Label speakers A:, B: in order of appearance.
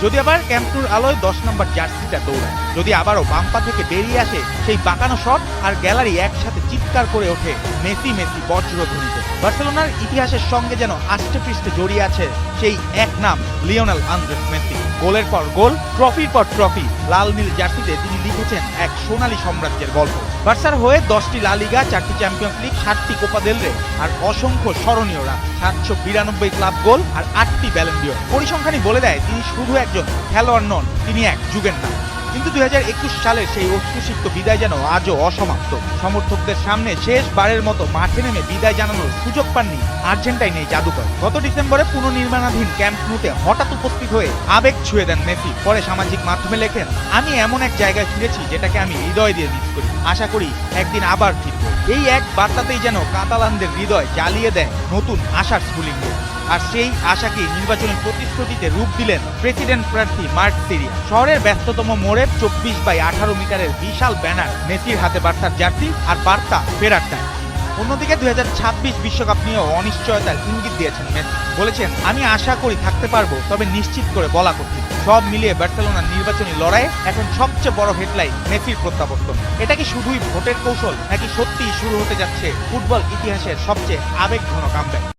A: যদি আবার ক্যাম্প নুর আলোয় 10 নম্বর জার্সিটা দৌড়ায়, যদি আবারও বাম্পা থেকে বেরিয়ে আসে সেই বাঁকানো শট, আর গ্যালারি একসাথে চিৎকার করে ওঠে মেসি মেসি বজ্রধ্বনিতে। বার্সেলোনার ইতিহাসের সঙ্গে যেন আষ্টে পৃষ্ঠে জড়িয়ে আছে সেই এক নাম, লিওনেল আন্দ্রেস মেসি। গোলের পর গোল, ট্রফির পর ট্রফি, লাল নীল জার্সিতে তিনি লিখেছেন এক সোনালী সাম্রাজ্যের গল্প। বার্সার হয়ে 10টি লা লিগা, 4টি চ্যাম্পিয়ন্স লিগ, 7টি কোপা দেল রে, আর অসংখ্য স্মরণীয় রান, 792 ক্লাব গোল আর 8টি ব্যালন ডিওর। পরিসংখ্যানই বলে দেয় তিনি শুধু একজন খেলোয়াড় নন, তিনি এক যুগের নাম। কিন্তু 2021 সালের সেই অশ্রুসিক্ত বিদায় যেন আজও অসমাপ্ত। সমর্থকদের সামনে শেষবারের মতো মাঠে নেমে বিদায় জানানোর সুযোগ পাননি আর্জেন্টাইন এই জাদুকর। গত ডিসেম্বরে পুনর্নির্মাণাধীন ক্যাম্প নুতে হঠাৎ উপস্থিত হয়ে আবেগ ছুঁয়ে দেন মেসি। পরে সামাজিক মাধ্যমে লেখেন, আমি এমন এক জায়গায় ফিরেছি যেটাকে আমি হৃদয় দিয়ে মিস করি, আশা করি একদিন আবার ফিরব। এই এক বার্তাতেই যেন কাতালানদের হৃদয় জ্বালিয়ে দেয় নতুন আশার স্ফুলিঙ্গ। আর সেই আশাকে নির্বাচনী প্রতিশ্রুতিতে রূপ দিলেন প্রেসিডেন্ট প্রার্থী মার্ক সিরিয়া। শহরের ব্যস্ততম মোড়ে 24x18 মিটারের বিশাল ব্যানার, মেসির হাতে বার্তার জার্সি আর বার্তা ফেরার টাইম। অন্যদিকে 2026 বিশ্বকাপ নিয়েও অনিশ্চয়তার ইঙ্গিত দিয়েছেন মেসি। বলেছেন, আমি আশা করি থাকতে পারবো, তবে নিশ্চিত করে বলা কঠিন। সব মিলিয়ে বার্সেলোনার নির্বাচনী লড়াইয়ে এখন সবচেয়ে বড় হেডলাইন মেসির প্রত্যাবর্তন। এটা কি শুধুই ভোটের কৌশল, নাকি সত্যিই শুরু হতে যাচ্ছে ফুটবল ইতিহাসের সবচেয়ে আবেগঘন কামব্যাক?